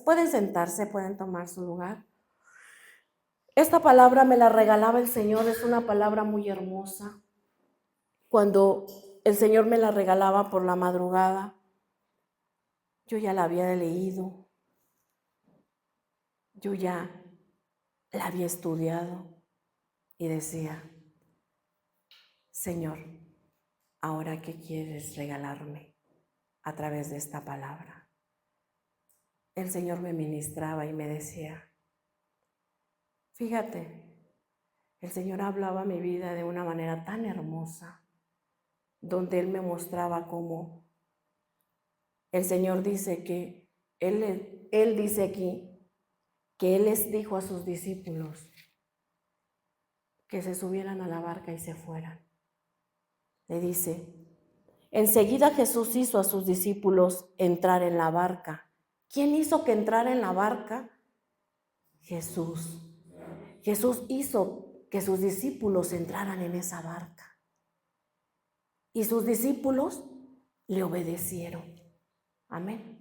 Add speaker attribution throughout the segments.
Speaker 1: Pueden sentarse, pueden tomar su lugar. Esta palabra me la regalaba el Señor, es una palabra muy hermosa. Cuando el Señor me la regalaba por la madrugada, yo ya la había leído, yo ya la había estudiado y decía, Señor, ¿ahora qué quieres regalarme a través de esta palabra? El Señor me ministraba y me decía, fíjate, el Señor hablaba a mi vida de una manera tan hermosa, donde Él me mostraba cómo el Señor dice que Él dice aquí que Él les dijo a sus discípulos que se subieran a la barca y se fueran. Le dice, enseguida Jesús hizo a sus discípulos entrar en la barca. ¿Quién hizo que entrara en la barca? Jesús. Jesús hizo que sus discípulos entraran en esa barca. Y sus discípulos le obedecieron. Amén.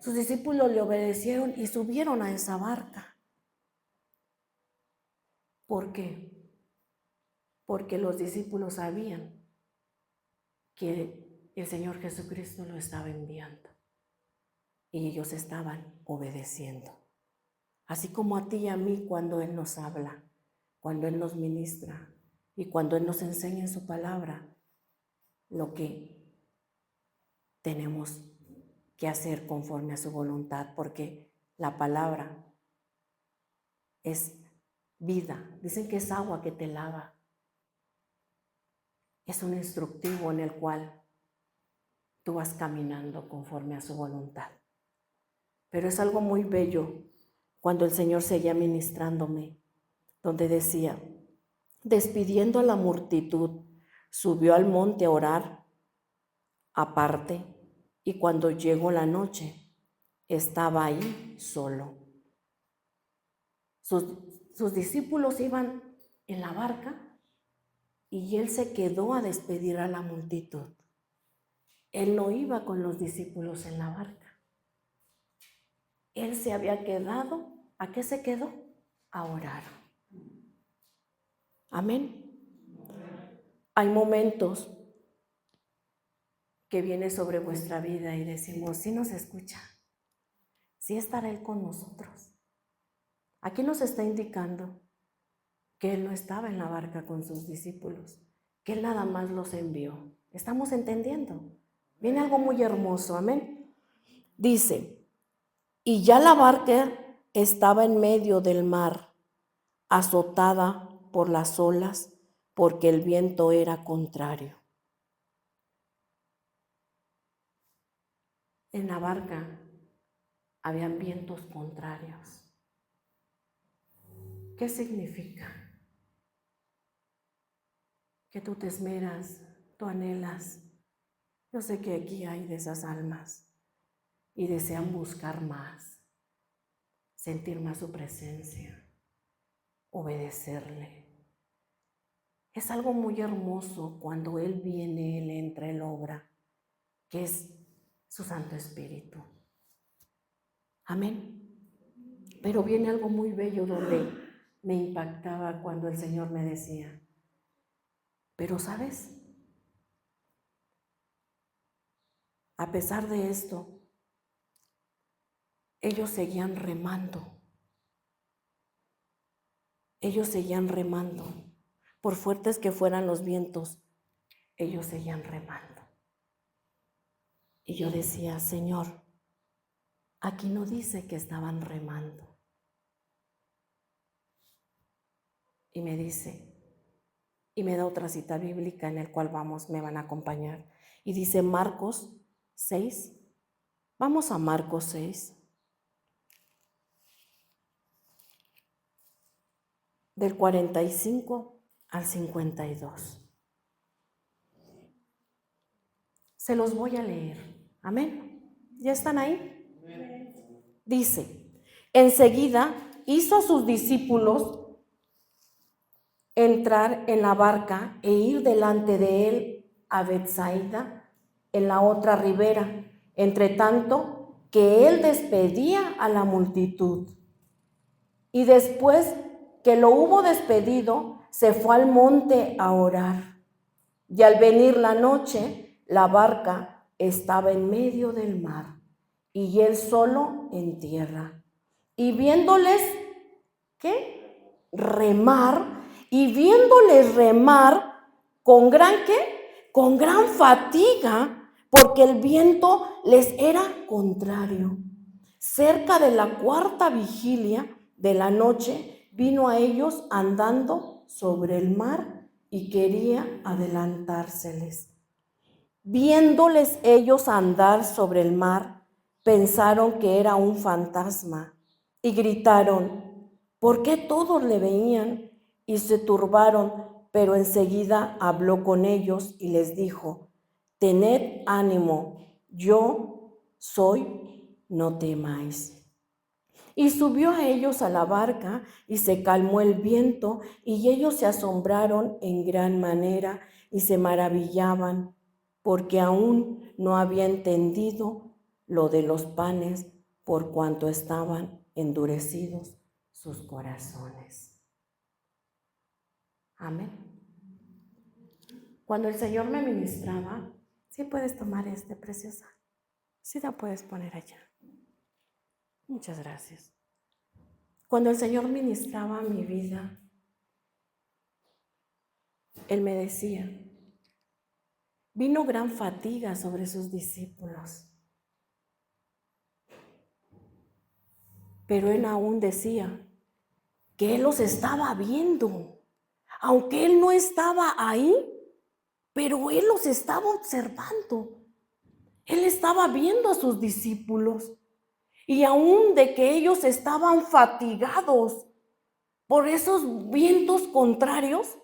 Speaker 1: Sus discípulos le obedecieron y subieron a esa barca. ¿Por qué? Porque los discípulos sabían que el Señor Jesucristo lo estaba enviando y ellos estaban obedeciendo. Así como a ti y a mí cuando Él nos habla, cuando Él nos ministra y cuando Él nos enseña en su palabra lo que tenemos que hacer conforme a su voluntad, porque la palabra es vida. Dicen que es agua que te lava. Es un instructivo en el cual tú vas caminando conforme a su voluntad. Pero es algo muy bello cuando el Señor seguía ministrándome, donde decía, despidiendo a la multitud, subió al monte a orar aparte, y cuando llegó la noche, estaba ahí solo. Sus discípulos iban en la barca y Él se quedó a despedir a la multitud. Él no iba con los discípulos en la barca. Él se había quedado, ¿a qué se quedó? A orar. Amén. Hay momentos que vienen sobre vuestra vida y decimos, sí nos escucha, sí estará Él con nosotros. Aquí nos está indicando que Él no estaba en la barca con sus discípulos, que Él nada más los envió. ¿Estamos entendiendo? Viene algo muy hermoso, amén. Dice, y ya la barca estaba en medio del mar, azotada por las olas, porque el viento era contrario. En la barca habían vientos contrarios. ¿Qué significa? Que tú te esmeras, tú anhelas. Yo sé que aquí hay de esas almas y desean buscar más, sentir más su presencia, obedecerle. Es algo muy hermoso cuando Él viene, Él entra, Él obra, que es su Santo Espíritu. Amén. Pero viene algo muy bello donde me impactaba cuando el Señor me decía, pero ¿sabes? A pesar de esto, ellos seguían remando. Ellos seguían remando. Por fuertes que fueran los vientos, ellos seguían remando. Y yo decía, Señor, aquí no dice que estaban remando. Y me dice, y me da otra cita bíblica en el cual me van a acompañar. Y dice Marcos 6. Vamos a Marcos 6. Del 45 al 52. Se los voy a leer. Amén. ¿Ya están ahí? Dice, enseguida hizo a sus discípulos entrar en la barca e ir delante de él a Betsaida, en la otra ribera. Entre tanto, que él despedía a la multitud. Y después que lo hubo despedido, se fue al monte a orar. Y al venir la noche, la barca estaba en medio del mar y él solo en tierra. Y viéndoles, ¿qué? Remar, y viéndoles remar con gran, ¿qué? Con gran fatiga, porque el viento les era contrario. Cerca de la cuarta vigilia de la noche, vino a ellos andando sobre el mar y quería adelantárseles. Viéndoles ellos andar sobre el mar, pensaron que era un fantasma y gritaron, ¿por qué todos le veían? Y se turbaron, pero enseguida habló con ellos y les dijo, tened ánimo, yo soy, no temáis. Y subió a ellos a la barca y se calmó el viento y ellos se asombraron en gran manera y se maravillaban porque aún no había entendido lo de los panes por cuanto estaban endurecidos sus corazones. Amén. Cuando el Señor me ministraba, sí puedes tomar preciosa, sí la puedes poner allá. Muchas gracias. Cuando el Señor ministraba mi vida, Él me decía, vino gran fatiga sobre sus discípulos, pero Él aún decía que Él los estaba viendo, aunque Él no estaba ahí, pero Él los estaba observando. Él estaba viendo a sus discípulos y aún de que ellos estaban fatigados por esos vientos contrarios,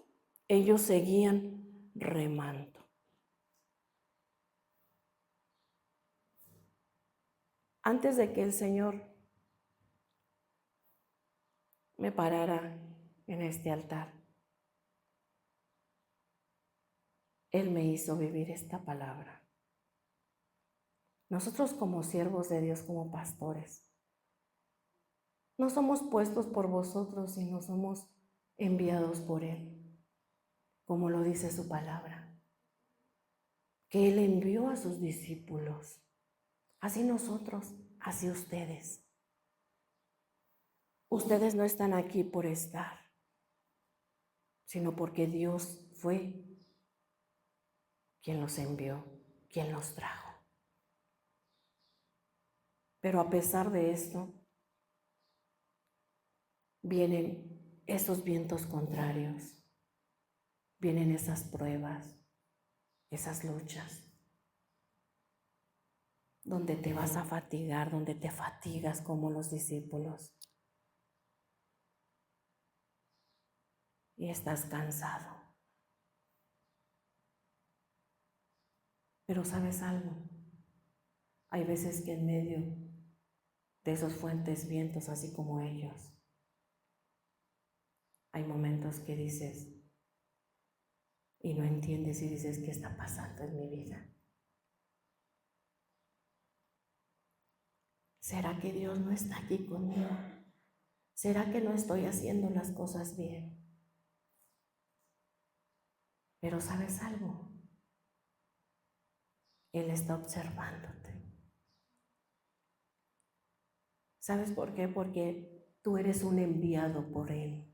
Speaker 1: ellos seguían remando. Antes de que el Señor me parara en este altar, Él me hizo vivir esta palabra. Nosotros como siervos de Dios, como pastores, no somos puestos por vosotros, sino somos enviados por Él, como lo dice su palabra, que Él envió a sus discípulos. Así nosotros, así ustedes. Ustedes no están aquí por estar, sino porque Dios fue quien los envió, quien los trajo. Pero a pesar de esto, vienen esos vientos contrarios, vienen esas pruebas, esas luchas, donde te vas a fatigar, donde te fatigas como los discípulos. Y estás cansado. Pero ¿sabes algo? Hay veces que en medio de esos fuertes vientos, así como ellos, hay momentos que dices y no entiendes y dices, ¿qué está pasando en mi vida? ¿Será que Dios no está aquí conmigo? ¿Será que no estoy haciendo las cosas bien? Pero ¿sabes algo? Él está observándote. ¿Sabes por qué? Porque tú eres un enviado por Él.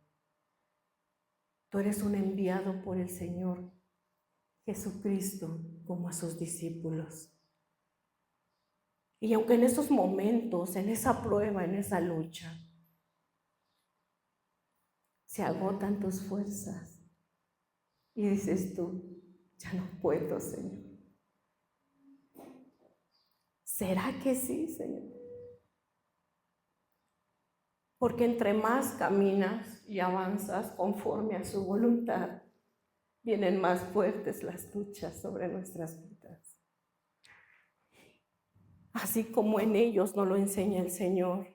Speaker 1: Tú eres un enviado por el Señor Jesucristo como a sus discípulos. Y aunque en esos momentos, en esa prueba, en esa lucha, se agotan tus fuerzas y dices tú, ya no puedo, Señor. ¿Será que sí, Señor? Porque entre más caminas y avanzas conforme a su voluntad, vienen más fuertes las luchas sobre nuestras vidas. Así como en ellos nos lo enseña el Señor,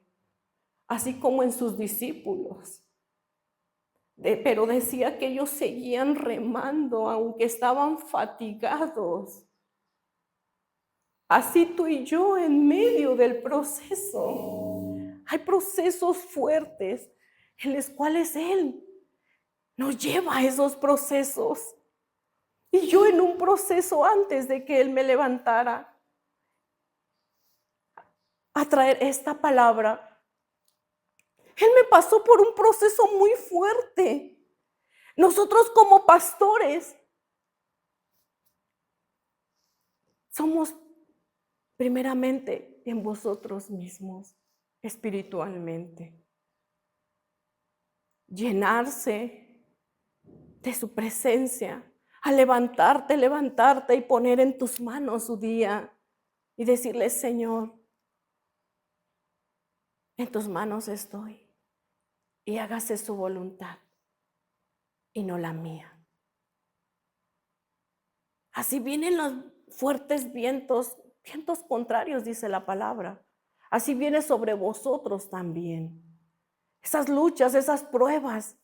Speaker 1: así como en sus discípulos. Pero decía que ellos seguían remando, aunque estaban fatigados. Así tú y yo en medio del proceso. Hay procesos fuertes en los cuales Él nos lleva a esos procesos. Y yo en un proceso antes de que Él me levantara a traer esta palabra, Él me pasó por un proceso muy fuerte. Nosotros como pastores somos primeramente en vosotros mismos, espiritualmente. Llenarse de su presencia, a levantarte y poner en tus manos su día y decirle, Señor, en tus manos estoy y hágase su voluntad y no la mía. Así vienen los fuertes vientos contrarios, dice la palabra. Así viene sobre vosotros también. Esas luchas, esas pruebas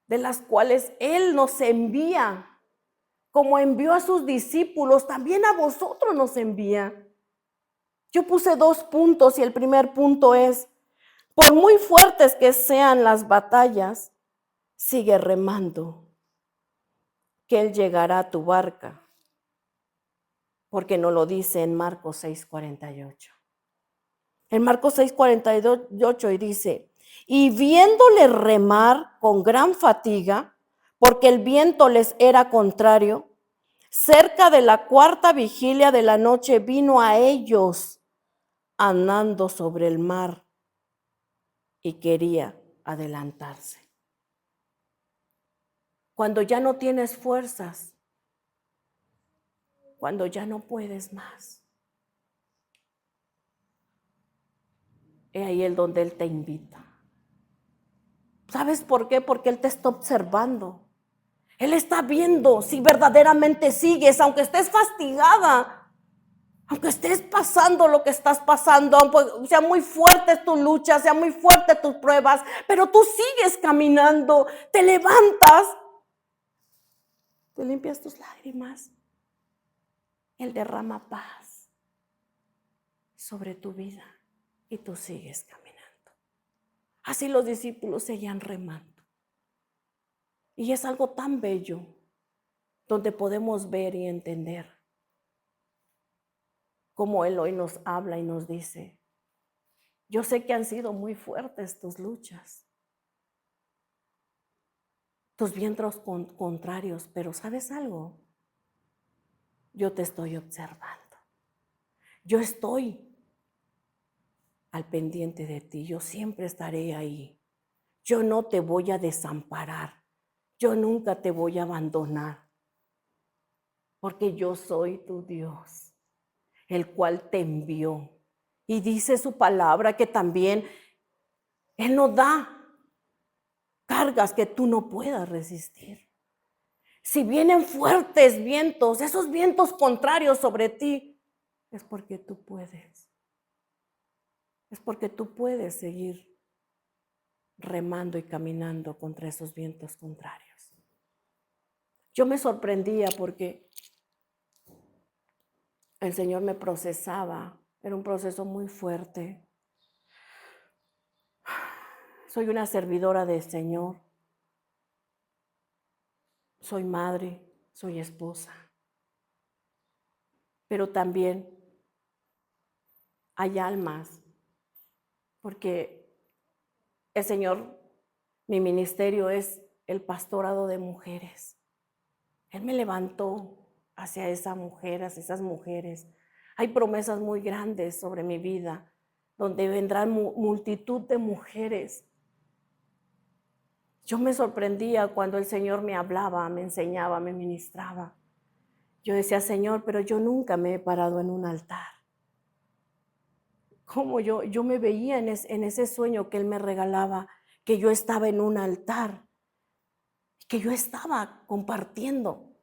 Speaker 1: de las cuales Él nos envía, como envió a sus discípulos, también a vosotros nos envía. Yo puse 2 puntos y el primer punto es, por muy fuertes que sean las batallas, sigue remando, que Él llegará a tu barca, porque no lo dice en Marcos 6:48. En Marcos 6:48 y dice, y viéndole remar con gran fatiga, porque el viento les era contrario, cerca de la 4ª vigilia de la noche vino a ellos andando sobre el mar y quería adelantarse. Cuando ya no tienes fuerzas, cuando ya no puedes más, es ahí el donde Él te invita. ¿Sabes por qué? Porque Él te está observando. Él está viendo si verdaderamente sigues, aunque estés fastigada, aunque estés pasando lo que estás pasando, aunque sea muy fuerte tu lucha, sea muy fuerte tus pruebas, pero tú sigues caminando, te levantas, te limpias tus lágrimas. Él derrama paz sobre tu vida y tú sigues caminando. Así los discípulos seguían remando. Y es algo tan bello donde podemos ver y entender cómo Él hoy nos habla y nos dice, yo sé que han sido muy fuertes tus luchas, tus vientos contrarios, pero ¿sabes algo? Yo te estoy observando. Yo estoy al pendiente de ti. Yo siempre estaré ahí. Yo no te voy a desamparar. Yo nunca te voy a abandonar. Porque yo soy tu Dios, el cual te envió. Y dice su palabra que también Él nos da cargas que tú no puedas resistir. Si vienen fuertes vientos, esos vientos contrarios sobre ti, es porque tú puedes. Es porque tú puedes seguir remando y caminando contra esos vientos contrarios. Yo me sorprendía porque el Señor me procesaba. Era un proceso muy fuerte. Soy una servidora del Señor. Soy madre, soy esposa. Pero también hay almas, porque el Señor, mi ministerio es el pastorado de mujeres. Él me levantó hacia esas mujeres. Hay promesas muy grandes sobre mi vida, donde vendrán multitud de mujeres. Yo me sorprendía cuando el Señor me hablaba, me enseñaba, me ministraba. Yo decía, Señor, pero yo nunca me he parado en un altar. ¿Cómo yo me veía en ese sueño que Él me regalaba, que yo estaba en un altar, que yo estaba compartiendo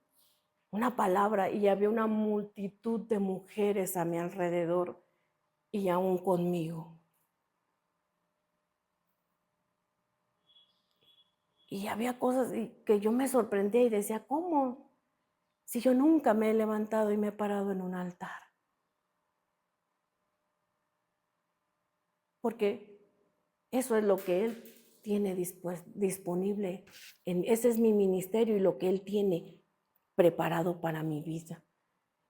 Speaker 1: una palabra y había una multitud de mujeres a mi alrededor y aún conmigo. Y había cosas que yo me sorprendía y decía, ¿cómo? si yo nunca me he levantado y me he parado en un altar? Porque eso es lo que Él tiene disponible. Ese es mi ministerio y lo que Él tiene preparado para mi vida.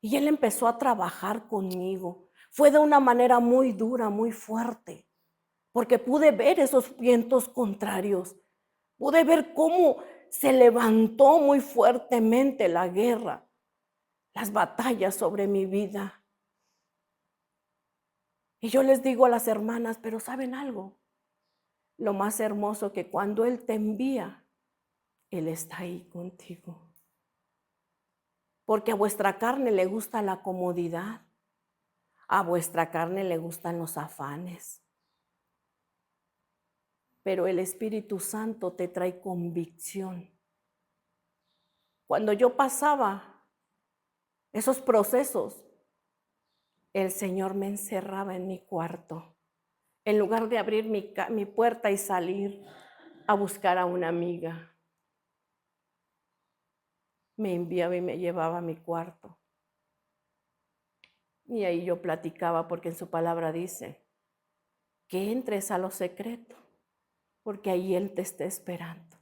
Speaker 1: Y Él empezó a trabajar conmigo. Fue de una manera muy dura, muy fuerte, porque pude ver esos vientos contrarios. Pude ver cómo se levantó muy fuertemente la guerra, las batallas sobre mi vida. Y yo les digo a las hermanas, pero ¿saben algo? Lo más hermoso que cuando Él te envía, Él está ahí contigo. Porque a vuestra carne le gusta la comodidad. A vuestra carne le gustan los afanes. Pero el Espíritu Santo te trae convicción. Cuando yo pasaba esos procesos, el Señor me encerraba en mi cuarto. En lugar de abrir mi puerta y salir a buscar a una amiga, me enviaba y me llevaba a mi cuarto. Y ahí yo platicaba, porque en su palabra dice que entres a lo secreto, porque ahí Él te está esperando.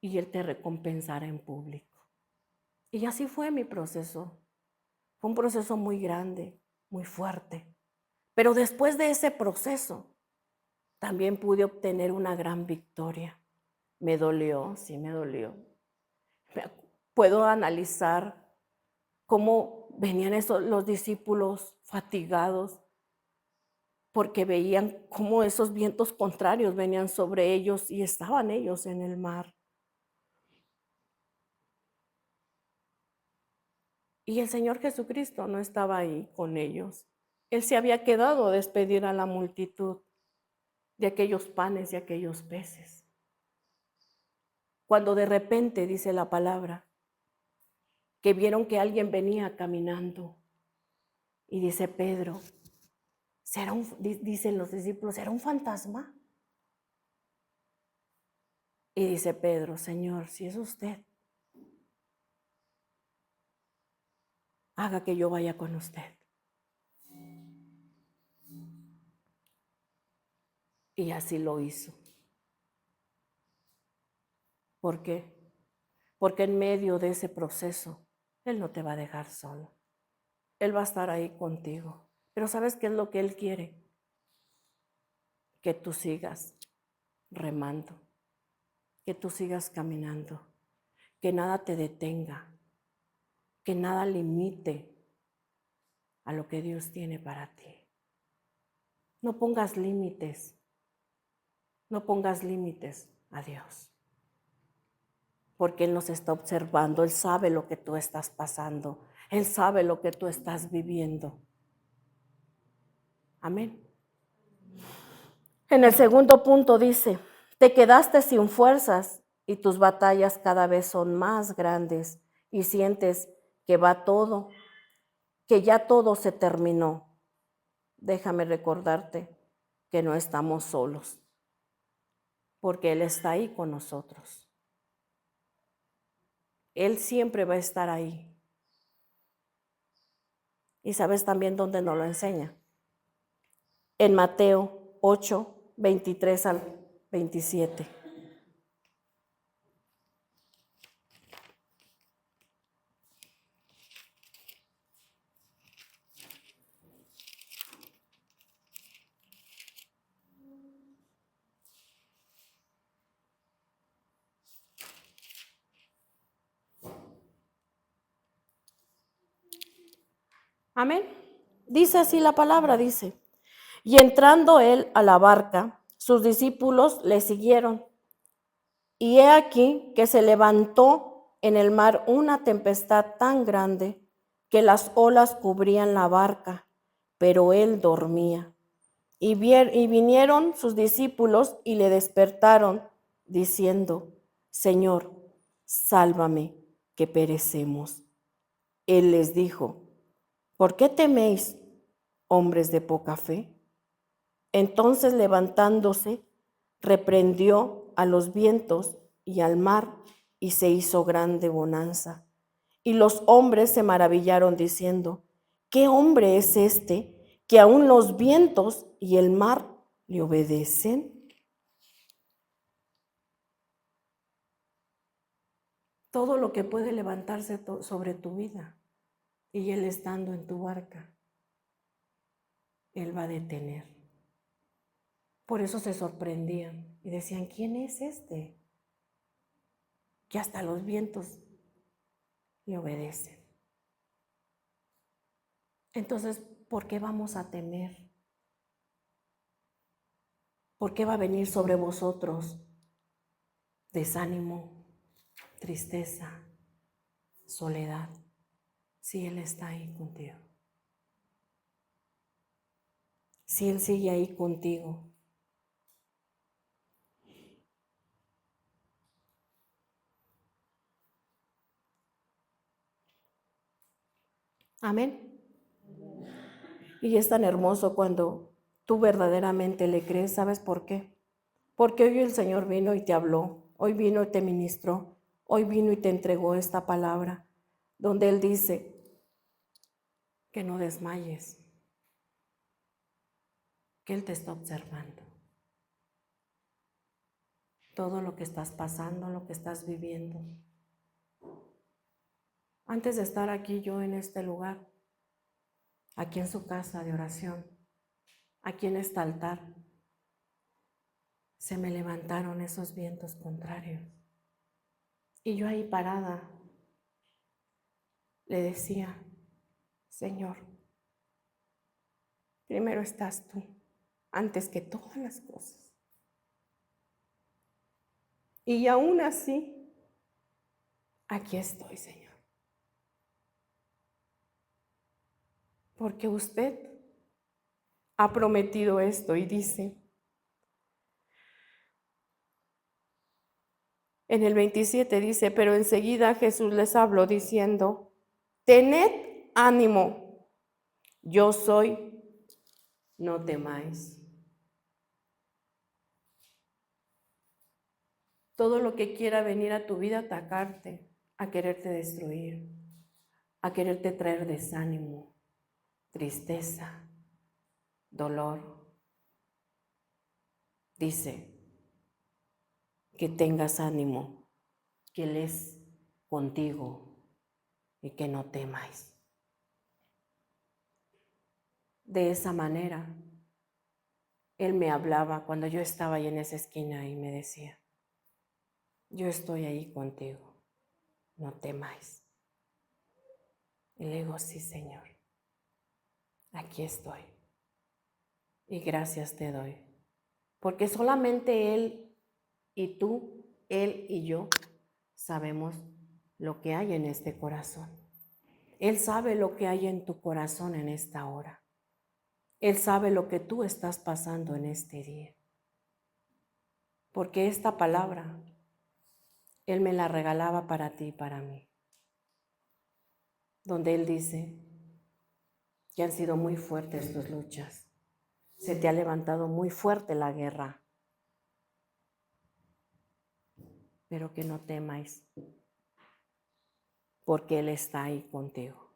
Speaker 1: Y Él te recompensará en público. Y así fue mi proceso. Fue un proceso muy grande, muy fuerte. Pero después de ese proceso, también pude obtener una gran victoria. Me dolió, sí me dolió. Puedo analizar cómo venían los discípulos fatigados, porque veían cómo esos vientos contrarios venían sobre ellos y estaban ellos en el mar. Y el Señor Jesucristo no estaba ahí con ellos. Él se había quedado a despedir a la multitud de aquellos panes y aquellos peces. Cuando de repente, dice la palabra, que vieron que alguien venía caminando. Y dice Pedro, dicen los discípulos, ¿será un fantasma? Y dice Pedro, Señor, si es usted, haga que yo vaya con usted. Y así lo hizo. ¿Por qué? Porque en medio de ese proceso, Él no te va a dejar solo. Él va a estar ahí contigo. Pero ¿sabes qué es lo que Él quiere? Que tú sigas remando, que tú sigas caminando, que nada te detenga, que nada limite a lo que Dios tiene para ti. No pongas límites, no pongas límites a Dios, porque Él nos está observando, Él sabe lo que tú estás pasando, Él sabe lo que tú estás viviendo. Amén. En el segundo punto dice, te quedaste sin fuerzas y tus batallas cada vez son más grandes y sientes que va todo, que ya todo se terminó. Déjame recordarte que no estamos solos, porque Él está ahí con nosotros. Él siempre va a estar ahí. Y sabes también dónde nos lo enseña. En Mateo 8, 23 al 27. Amén. Dice así la palabra, dice. Y entrando él a la barca, sus discípulos le siguieron. Y he aquí que se levantó en el mar una tempestad tan grande que las olas cubrían la barca, pero él dormía. Y vinieron sus discípulos y le despertaron, diciendo, Señor, sálvame, que perecemos. Él les dijo, ¿por qué teméis, hombres de poca fe? Entonces levantándose, reprendió a los vientos y al mar, y se hizo grande bonanza. Y los hombres se maravillaron diciendo: ¿qué hombre es este que aun los vientos y el mar le obedecen? Todo lo que puede levantarse sobre tu vida y Él estando en tu barca, Él va a detener. Por eso se sorprendían y decían: ¿quién es este que hasta los vientos le obedecen? Entonces, ¿por qué vamos a temer? ¿Por qué va a venir sobre vosotros desánimo, tristeza, soledad, si Él está ahí contigo? Si Él sigue ahí contigo. Amén. Y es tan hermoso cuando tú verdaderamente le crees. ¿Sabes por qué? Porque hoy el Señor vino y te habló, hoy vino y te ministró, hoy vino y te entregó esta palabra, donde Él dice que no desmayes, que Él te está observando. Todo lo que estás pasando, lo que estás viviendo. Antes de estar aquí yo en este lugar, aquí en su casa de oración, aquí en este altar, se me levantaron esos vientos contrarios. Y yo ahí parada le decía: Señor, primero estás tú, antes que todas las cosas. Y aún así, aquí estoy, Señor. Porque usted ha prometido esto y dice, en el 27 dice: pero enseguida Jesús les habló diciendo: tened ánimo, yo soy, no temáis. Todo lo que quiera venir a tu vida a atacarte, a quererte destruir, a quererte traer desánimo, tristeza, dolor, dice que tengas ánimo, que Él es contigo y que no temáis. De esa manera, Él me hablaba cuando yo estaba ahí en esa esquina y me decía: yo estoy ahí contigo, no temáis. Y le digo: sí, Señor, aquí estoy. Y gracias te doy, porque solamente Él y tú, Él y yo, sabemos lo que hay en este corazón. Él sabe lo que hay en tu corazón en esta hora. Él sabe lo que tú estás pasando en este día. Porque esta palabra, Él me la regalaba para ti y para mí. Donde Él dice que han sido muy fuertes tus luchas. Se te ha levantado muy fuerte la guerra. Pero que no temáis, porque Él está ahí contigo.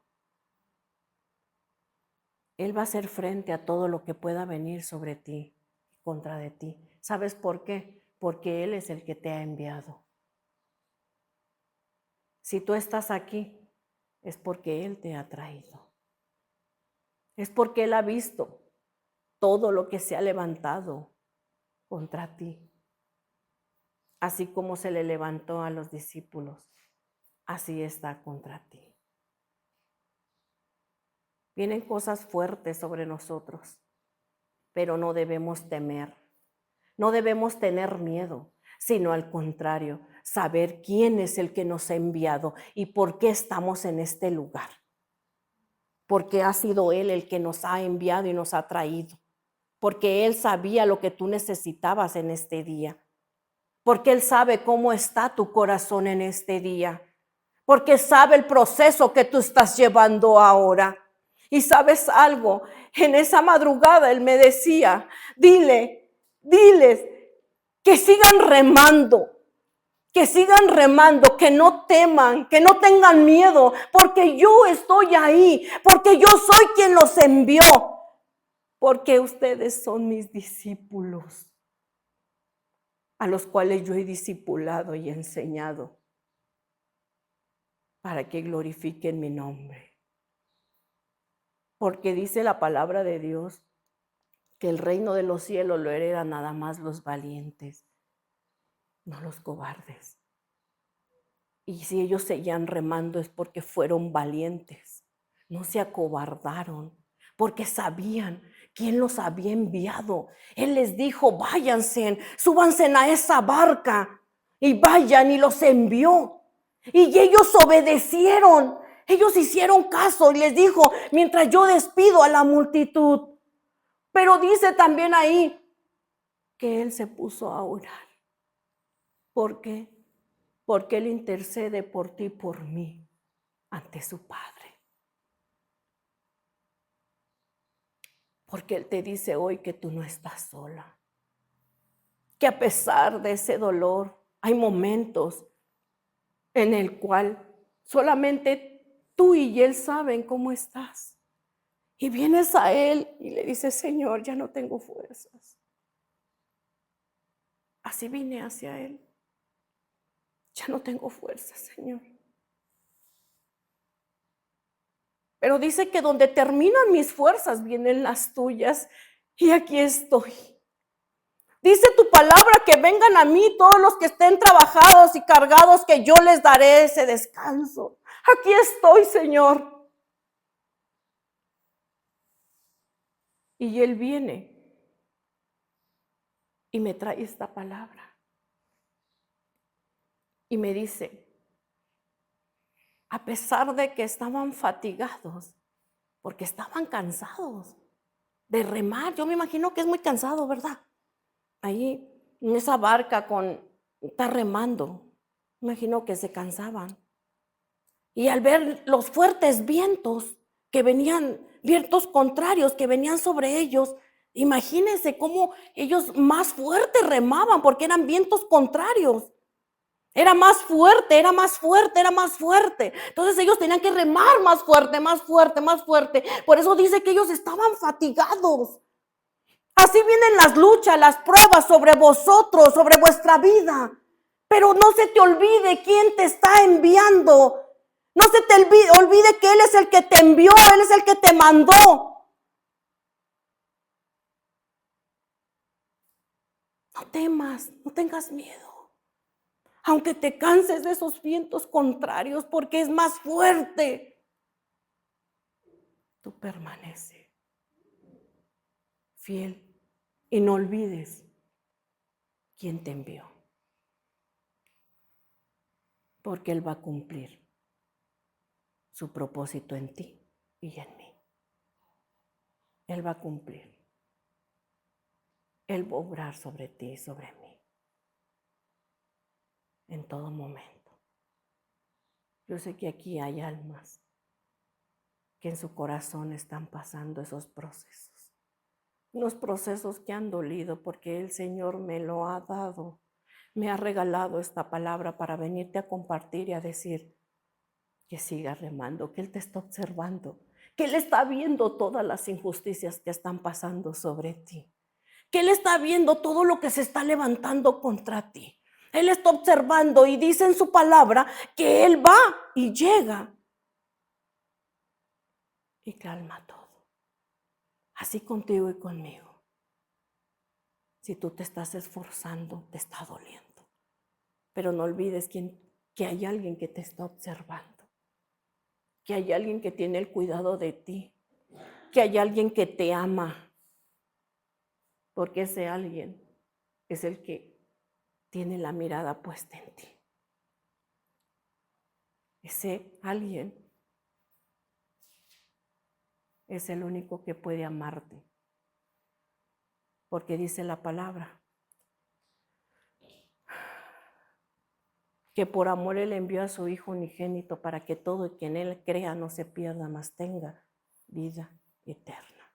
Speaker 1: Él va a hacer frente a todo lo que pueda venir sobre ti, contra de ti. ¿Sabes por qué? Porque Él es el que te ha enviado. Si tú estás aquí, es porque Él te ha traído. Es porque Él ha visto todo lo que se ha levantado contra ti. Así como se le levantó a los discípulos, así está contra ti. Vienen cosas fuertes sobre nosotros, pero no debemos temer. No debemos tener miedo, sino al contrario, saber quién es el que nos ha enviado y por qué estamos en este lugar. Porque ha sido Él el que nos ha enviado y nos ha traído. Porque Él sabía lo que tú necesitabas en este día. Porque Él sabe cómo está tu corazón en este día. Porque sabe el proceso que tú estás llevando ahora. Y sabes algo, en esa madrugada Él me decía: diles que sigan remando, que sigan remando, que no teman, que no tengan miedo, porque yo estoy ahí, porque yo soy quien los envió, porque ustedes son mis discípulos, a los cuales yo he discipulado y enseñado, para que glorifiquen mi nombre. Porque dice la palabra de Dios que el reino de los cielos lo heredan nada más los valientes, no los cobardes. Y si ellos seguían remando es porque fueron valientes, no se acobardaron, porque sabían quién los había enviado. Él les dijo, váyanse, súbanse a esa barca y vayan, y los envió. Y ellos obedecieron, ellos hicieron caso y les dijo, mientras yo despido a la multitud. Pero dice también ahí que él se puso a orar. ¿Por qué? Porque él intercede por ti y por mí ante su Padre. Porque él te dice hoy que tú no estás sola. Que a pesar de ese dolor, hay momentos en el cual solamente tú y él saben cómo estás. Y vienes a él y le dices, Señor, ya no tengo fuerzas. Así vine hacia él. Ya no tengo fuerzas, Señor. Pero dice que donde terminan mis fuerzas vienen las tuyas. Y aquí estoy. Dice tu palabra que vengan a mí todos los que estén trabajados y cargados, que yo les daré ese descanso. Aquí estoy, Señor. Y él viene y me trae esta palabra. Y me dice, a pesar de que estaban fatigados, porque estaban cansados de remar, yo me imagino que es muy cansado, ¿verdad? Ahí en esa barca está remando, me imagino que se cansaban. Y al ver los fuertes vientos que venían, vientos contrarios que venían sobre ellos, imagínense cómo ellos más fuerte remaban, porque eran vientos contrarios. Era más fuerte, era más fuerte, era más fuerte. Entonces ellos tenían que remar más fuerte, más fuerte, más fuerte. Por eso dice que ellos estaban fatigados. Así vienen las luchas, las pruebas sobre vosotros, sobre vuestra vida. Pero no se te olvide quién te está enviando. No se te olvide que Él es el que te envió, Él es el que te mandó. No temas, no tengas miedo. Aunque te canses de esos vientos contrarios, porque es más fuerte, tú permanece fiel y no olvides quién te envió, porque Él va a cumplir su propósito en ti y en mí. Él va a cumplir. Él va a obrar sobre ti y sobre mí en todo momento. Yo sé que aquí hay almas que en su corazón están pasando esos procesos. Unos procesos que han dolido porque el Señor me lo ha dado. Me ha regalado esta palabra para venirte a compartir y a decir que sigas remando, que Él te está observando, que Él está viendo todas las injusticias que están pasando sobre ti, que Él está viendo todo lo que se está levantando contra ti. Él está observando y dice en su palabra que Él va y llega y calma todo. Así contigo y conmigo. Si tú te estás esforzando, te está doliendo. Pero no olvides que hay alguien que te está observando, que hay alguien que tiene el cuidado de ti, que hay alguien que te ama, porque ese alguien es el que tiene la mirada puesta en ti. Ese alguien es el único que puede amarte, porque dice la palabra que por amor Él envió a su Hijo unigénito para que todo el que en Él crea no se pierda, mas tenga vida eterna.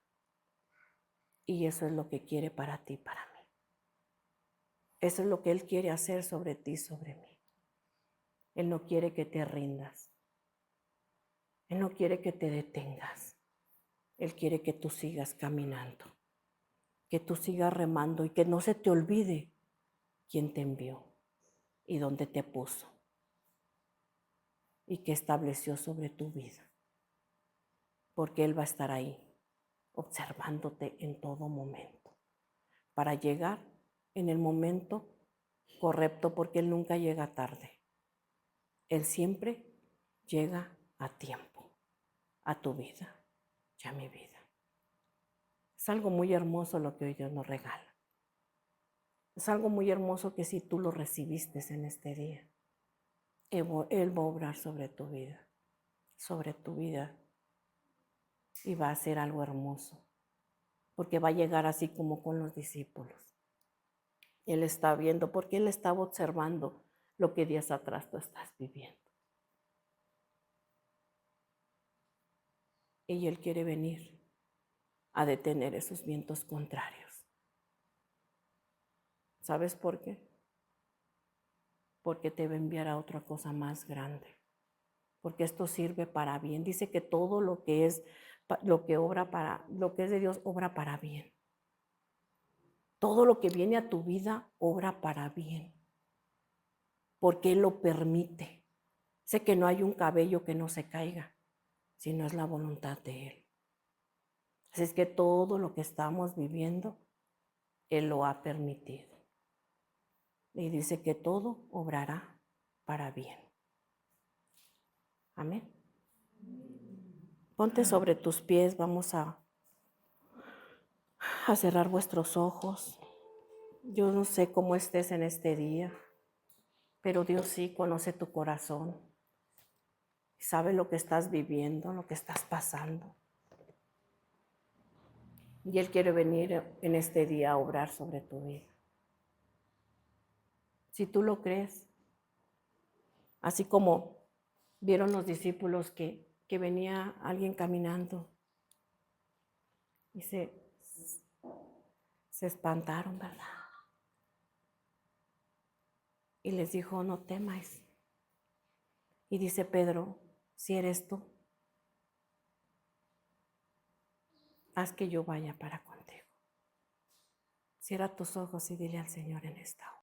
Speaker 1: Y eso es lo que quiere para ti, para mí. Eso es lo que Él quiere hacer sobre ti, sobre mí. Él no quiere que te rindas. Él no quiere que te detengas. Él quiere que tú sigas caminando, que tú sigas remando y que no se te olvide quién te envió y dónde te puso y qué estableció sobre tu vida. Porque Él va a estar ahí, observándote en todo momento, para llegar en el momento correcto, porque Él nunca llega tarde. Él siempre llega a tiempo, a tu vida y a mi vida. Es algo muy hermoso lo que hoy Dios nos regala. Es algo muy hermoso que si tú lo recibiste en este día, Él va a obrar sobre tu vida, y va a hacer algo hermoso, porque va a llegar así como con los discípulos. Él está viendo, porque Él estaba observando lo que días atrás tú estás viviendo. Y Él quiere venir a detener esos vientos contrarios. ¿Sabes por qué? Porque te va a enviar a otra cosa más grande. Porque esto sirve para bien. Dice que todo lo que es de Dios obra para bien. Todo lo que viene a tu vida obra para bien. Porque Él lo permite. Sé que no hay un cabello que no se caiga, sino es la voluntad de Él. Así es que todo lo que estamos viviendo, Él lo ha permitido. Y dice que todo obrará para bien. Amén. Ponte sobre tus pies, vamos a cerrar vuestros ojos. Yo no sé cómo estés en este día, pero Dios sí conoce tu corazón. Sabe lo que estás viviendo, lo que estás pasando. Y Él quiere venir en este día a obrar sobre tu vida. Si tú lo crees, así como vieron los discípulos que venía alguien caminando y se espantaron, ¿verdad? Y les dijo, no temáis. Y dice Pedro, si eres tú, haz que yo vaya para contigo. Cierra tus ojos y dile al Señor en esta hora.